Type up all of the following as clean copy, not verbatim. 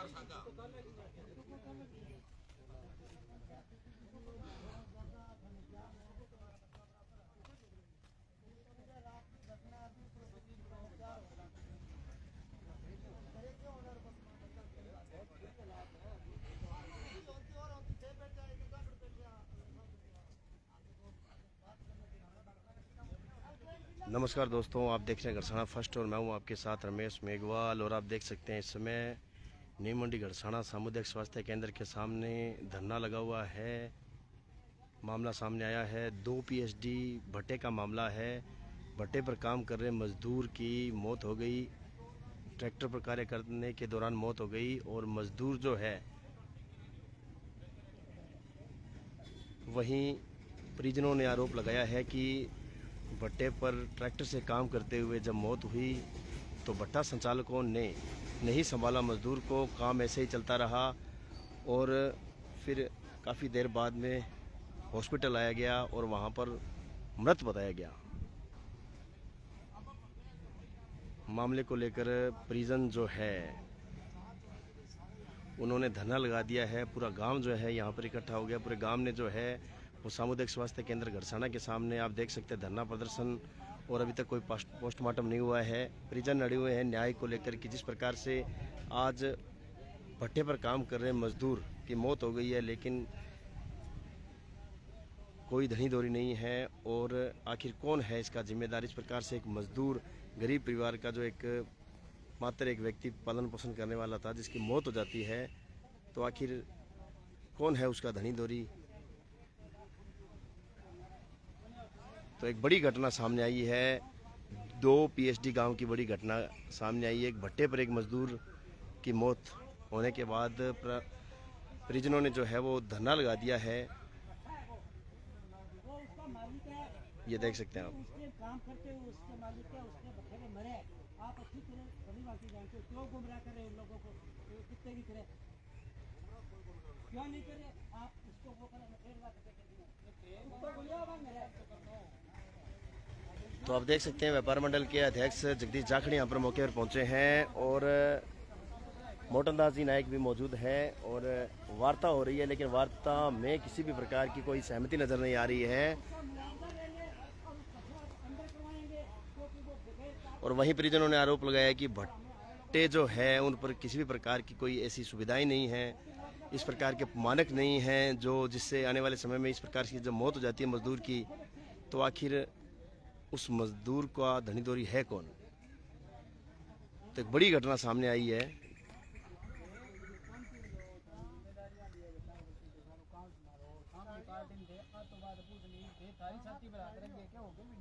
नमस्कार दोस्तों, आप देख रहे हैं घड़साना फर्स्ट और मैं हूं आपके साथ रमेश मेघवाल। और आप देख सकते हैं इस समय न्यू मंडी घड़साना सामुदायिक स्वास्थ्य केंद्र के सामने धरना लगा हुआ है। मामला सामने आया है, 2 पीएचडी भट्टे का मामला है। भट्टे पर काम कर रहे मजदूर की मौत हो गई, ट्रैक्टर पर कार्य करने के दौरान मौत हो गई। और मजदूर जो है वहीं परिजनों ने आरोप लगाया है कि भट्टे पर ट्रैक्टर से काम करते हुए जब मौत हुई तो भट्टा संचालकों ने नहीं संभाला मजदूर को, काम ऐसे ही चलता रहा और फिर काफ़ी देर बाद में हॉस्पिटल लाया गया और वहां पर मृत बताया गया। मामले को लेकर परिजन जो है उन्होंने धरना लगा दिया है। पूरा गांव जो है यहाँ पर इकट्ठा हो गया। पूरे गांव ने जो है वो सामुदायिक स्वास्थ्य केंद्र घड़साना के सामने आप देख सकते हैं धरना प्रदर्शन। और अभी तक कोई पोस्टमार्टम नहीं हुआ है। परिजन अड़े हुए हैं न्याय को लेकर कि जिस प्रकार से आज भट्टे पर काम कर रहे मजदूर की मौत हो गई है, लेकिन कोई धनी दौरी नहीं है। और आखिर कौन है इसका जिम्मेदार? इस प्रकार से एक मजदूर गरीब परिवार का जो एक मात्र एक व्यक्ति पालन पोषण करने वाला था, जिसकी मौत हो जाती है, तो आखिर कौन है उसका धनी दौरी? तो एक बड़ी घटना सामने आई है, 2 पीएचडी गांव की बड़ी घटना सामने आई है। एक भट्टे पर एक मजदूर की मौत होने के बाद परिजनों ने जो है वो धरना लगा दिया है। ये देख सकते हैं आप। काम करते हुए उसके मालिक है, उसके भट्टे में मरे। आप अच्छी तरह भली बात जानते हो, क्यों गुमराह कर रहे उन लोगों को? कितने की करे, क्यों नहीं करे? आप उसको वो करें। तो आप देख सकते हैं व्यापार मंडल के अध्यक्ष जगदीश जाखड़ी यहाँ पर मौके पर पहुंचे हैं और मोटनदास जी नायक भी मौजूद है और वार्ता हो रही है, लेकिन वार्ता में किसी भी प्रकार की कोई सहमति नजर नहीं आ रही है। और वहीं परिजनों ने आरोप लगाया कि भट्टे जो है उन पर किसी भी प्रकार की कोई ऐसी सुविधाएं नहीं है, इस प्रकार के मानक नहीं हैं जो जिससे आने वाले समय में इस प्रकार की जब मौत हो जाती है मजदूर की, तो आखिर उस मजदूर का धनी दौरी है कौन? तो एक बड़ी घटना सामने आई है।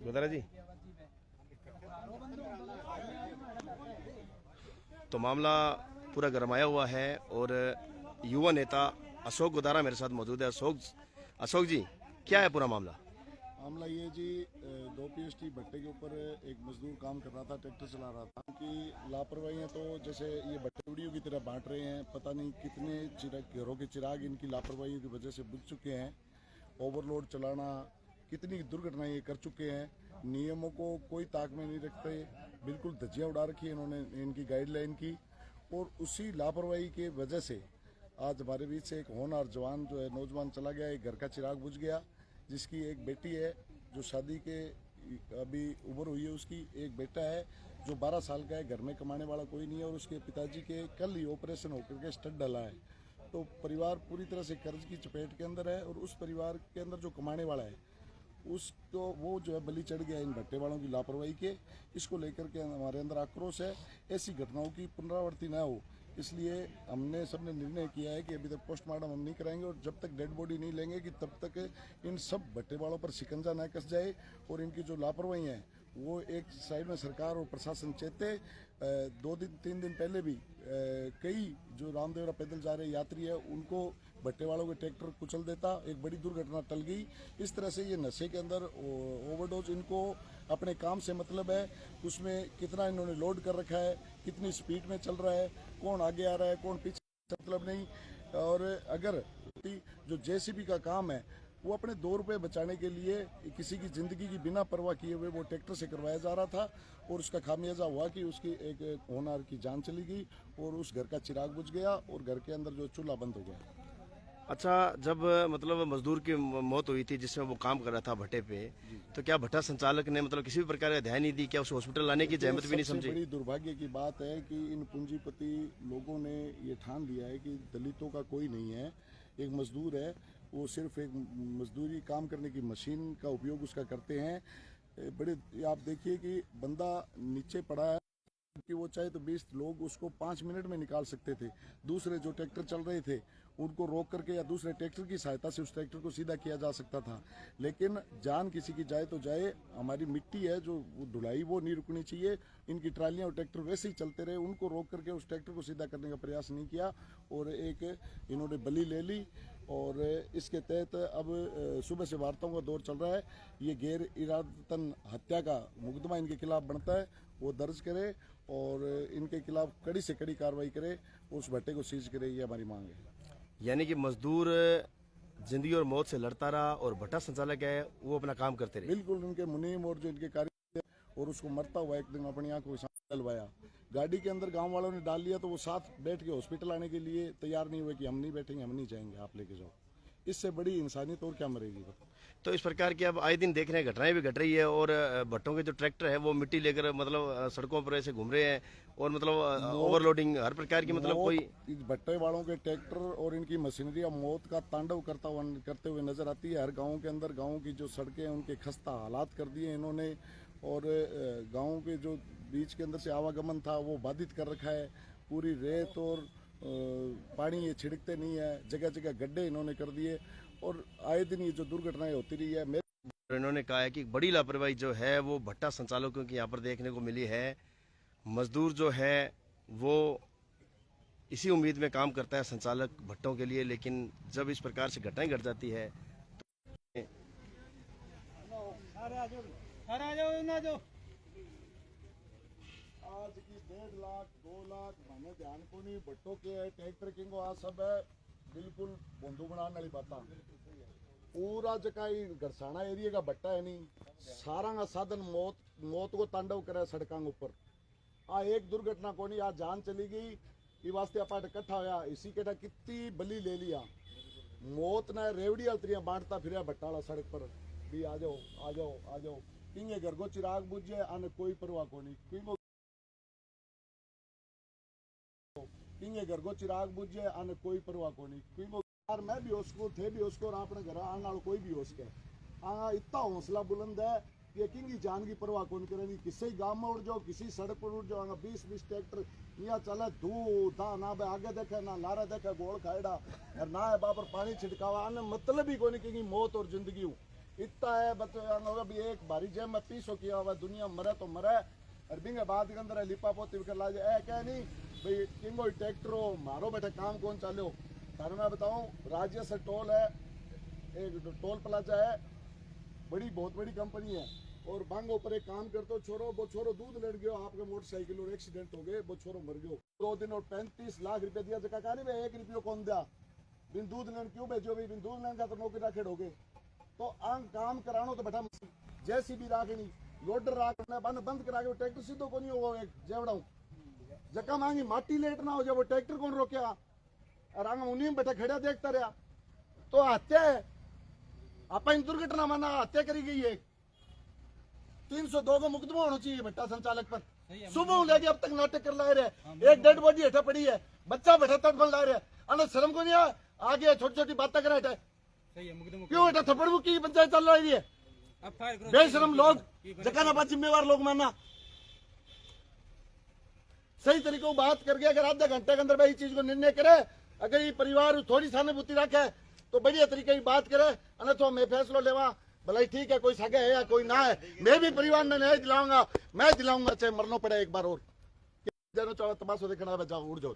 बता जी। तो मामला पूरा गरमाया हुआ है और युवा नेता अशोक गोदारा मेरे साथ मौजूद है। अशोक जी, क्या है पूरा मामला? मामला ये जी, 2 पीएचडी भट्टे के ऊपर एक मजदूर काम कर रहा था, ट्रैक्टर चला रहा था। उनकी लापरवाही तो जैसे ये भट्टुड़ियों की तरह बांट रहे हैं, पता नहीं कितने घरों के चिराग इनकी लापरवाही की वजह से बुझ चुके हैं। ओवरलोड चलाना, कितनी दुर्घटनाएं ये कर चुके हैं। नियमों को कोई ताक में नहीं रखते, बिल्कुल धज्जियां उड़ा रखी है इन्होंने इनकी गाइडलाइन की। और उसी लापरवाही की वजह से आज हमारे बीच से एक होनहार जवान जो है नौजवान चला गया, एक घर का चिराग बुझ गया। जिसकी एक बेटी है जो शादी के अभी उम्र हुई है, उसकी एक बेटा है जो 12 साल का है, घर में कमाने वाला कोई नहीं है। और उसके पिताजी के कल ही ऑपरेशन होकर के स्टड डला है। तो परिवार पूरी तरह से कर्ज की चपेट के अंदर है। और उस परिवार के अंदर जो कमाने वाला है उसको वो जो है बलि चढ़ गया इन भट्टे वालों की लापरवाही के। इसको लेकर के हमारे अंदर आक्रोश है। ऐसी घटनाओं की पुनरावृत्ति न हो, इसलिए हमने सबने निर्णय किया है कि अभी तक पोस्टमार्टम हम नहीं कराएंगे और जब तक डेड बॉडी नहीं लेंगे कि तब तक इन सब भट्टे वालों पर शिकंजा न कस जाए। और इनकी जो लापरवाही है वो एक साइड में सरकार और प्रशासन चेते। 2-3 दिन पहले भी कई जो रामदेवरा पैदल जा रहे यात्री है उनको भट्टे वालों के ट्रैक्टर कुचल देता, एक बड़ी दुर्घटना टल गई। इस तरह से ये नशे के अंदर ओवरडोज, इनको अपने काम से मतलब है, उसमें कितना इन्होंने लोड कर रखा है, कितनी स्पीड में चल रहा है, कौन आगे आ रहा है कौन पीछे, मतलब नहीं। और अगर जो जेसीबी का काम है वो अपने 2 रुपये बचाने के लिए किसी की ज़िंदगी की बिना परवाह किए हुए वो ट्रैक्टर से करवाया जा रहा था, और उसका खामियाजा हुआ कि उसकी एक होनहार की जान चली गई और उस घर का चिराग बुझ गया और घर के अंदर जो चूल्हा बंद हो गया। अच्छा, जब मतलब मजदूर की मौत हुई थी जिसमें वो काम कर रहा था भट्टे पे, तो क्या भट्टा संचालक ने मतलब किसी भी प्रकार का ध्यान नहीं दी? क्या उसे हॉस्पिटल लाने की जहमत भी नहीं सबसे समझी? बड़ी दुर्भाग्य की बात है कि इन पूंजीपति लोगों ने ये ठान लिया है कि दलितों का कोई नहीं है, एक मजदूर है, वो सिर्फ एक मजदूरी काम करने की मशीन का उपयोग उसका करते हैं। बड़े आप देखिए कि बंदा नीचे पड़ा है कि वो चाहे तो 20 लोग उसको 5 मिनट में निकाल सकते थे। दूसरे जो ट्रैक्टर चल रहे थे उनको रोक करके या दूसरे ट्रैक्टर की सहायता से उस ट्रैक्टर को सीधा किया जा सकता था, लेकिन जान किसी की जाए तो जाए। हमारी मिट्टी है जो ढुलाई वो नहीं रुकनी चाहिए। इनकी ट्रालियां और ट्रैक्टर वैसे ही चलते रहे, उनको रोक करके उस ट्रैक्टर को सीधा करने का प्रयास नहीं किया और एक इन्होंने बलि ले ली। और इसके तहत अब सुबह से वार्ताओं का दौर चल रहा है। ये गैर इरादतन हत्या का मुकदमा इनके खिलाफ बनता है, वो दर्ज करे और इनके खिलाफ कड़ी से कड़ी कार्रवाई करे, उस भट्टे को सीज करे, ये हमारी मांग है। यानी कि मजदूर जिंदगी और मौत से लड़ता रहा और भट्टा संचालक है वो अपना काम करते रहे। बिल्कुल उनके मुनीम और जो इनके कार्य और उसको मरता हुआ एक दिन अपनी आंखों के सामने डलवाया। गाड़ी के अंदर गांव वालों ने डाल लिया तो वो साथ बैठ के हॉस्पिटल आने के लिए तैयार नहीं हुए कि हम नहीं बैठेंगे, हम नहीं जाएंगे, आप लेके जाओ। इससे बड़ी इंसानियत और क्या मरेगी बताओ। तो इस प्रकार की अब आए दिन देख रहे हैं, घटनाएं भी घट रही है और भट्टों के जो ट्रैक्टर है वो मिट्टी लेकर मतलब सड़कों पर ऐसे घूम रहे हैं और मतलब ओवरलोडिंग हर प्रकार की मतलब कोई इस भट्टे वालों के ट्रैक्टर और इनकी मशीनरी मौत का तांडव करते हुए नजर आती है। हर गांव के अंदर गांव की जो सड़कें हैं उनके खस्ता हालात कर दिए इन्होंने, और गांव के जो बीच के अंदर से आवागमन था वो बाधित कर रखा है। पूरी रेत और पानी ये छिड़कते नहीं है, जगह जगह गड्ढे इन्होंने कर दिए और आए दिन ये जो दुर्घटनाएं होती रही है। इन्होंने कहा है कि बड़ी लापरवाही जो है वो भट्टा संचालकों की यहाँ पर देखने को मिली है। मजदूर जो है वो इसी उम्मीद में काम करता है संचालक भट्टों के लिए, लेकिन जब इस प्रकार से घटनाएं घट जाती है आज की 1.5 लाख 2 लाख मैंने ध्यान को नहीं भट्टों के ट्रैक्टर किंगो आ सब है बिल्कुल बंधु बनाने वाली बात। पूरा जगह ही गरसाना एरिया का भट्टा है नहीं, सारा का साधन मौत को तांडव करे सड़कों के ऊपर। आ एक दुर्घटना को नहीं, आज जान चली गई ये वास्ते अपाट इकट्ठा होया, इसी के कितनी बलि ले लिया। मौत ने रेवड़ी अलतरियां बांटता फिर भट्टा वाला सड़क पर भी आ जाओ आ जाओ आ जाओ। किंगे घर को चिराग बुझे आने कोई परवाह को नहीं, किंगे घर को चिराग बुझे आने कोई परवाह को नहीं। यार मैं भी उसको थे भी उसको और अपने घर आने वाला कोई भी उसके इतना हौसला बुलंद है कि किंगी जान की परवाह कौन करेगी। किसी गांव में उड़ जाओ, किसी सड़क पर उड़ जाओ, 20-20 ट्रैक्टर यहाँ चले धू धा ना आगे देखे ना लारे देखे गोल खाएड़ा और ना है बापर पानी छिड़कावा आने मतलब ही कोई नहीं। मौत और जिंदगी इतना है बच्चों भी एक भारी जेब में 300 किया हुआ दुनिया मरे तो मरे और बिंगे बाद के अंदर लिपा पोती लाजे ए क्या नहीं भाई किंगो ट्रैक्टर हो मारो बैठे काम कौन चालो। थाने मैं बताऊं राज्य से टोल है, एक टोल प्लाजा है, बहुत बड़ी कंपनी है और बांगो पर एक काम करते हो छोरो, वो छोरो दूध लड़ गयो आपके मोटरसाइकिल और एक्सीडेंट हो गए, वो छोरो मर गयो 2 दिन और 35 लाख रुपए दिया जगह कहा नहीं भाई 1 रुपये कौन दिया बिन दूध लेने क्यों भेजो भाई बिन दूध लेने का तो नौकरी राखेड़ हो गए। तो आंग काम करानो तो बैठा जैसी भी राखनी लोडर राखना बंद करा के ट्रैक्टर सीधो को नहीं होगा एक जेवड़ा जका मांगी माटी लेट ना हो जाए वो ट्रैक्टर कौन रोके और आंगा उन्हीं में बैठा खड़ा देखता रहा तो हत्या है। आप इन दुर्घटना माना हत्या करी गई है। 302 का मुकदमा होना चाहिए भट्टा संचालक पर। सुबह लेके अब तक नाटक कर ला रहे, एक डेड बॉडी हेठा पड़ी है, बच्चा बैठा तट बन ला रहे, अरे शर्म को नहीं आगे छोटी छोटी बातें करा हेठा क्यों हेठा थप्पड़ की पंचायत चल रही है। बेशरम लोग जगह ना जिम्मेवार लोग मानना सही तरीके को बात करके अगर आधे घंटे के अंदर भाई चीज को निर्णय करे, अगर ये परिवार थोड़ी सहानुभूति रखे तो बढ़िया तरीके की बात करे अने तो मैं फैसला लेवा भलाई ठीक है कोई सगे है या कोई ना है, मैं भी परिवार में नहीं दिलाऊंगा, मैं दिलाऊंगा चाहे मरना पड़े एक बार और चलो तमाशा देखना जाओ उड़ जाओ।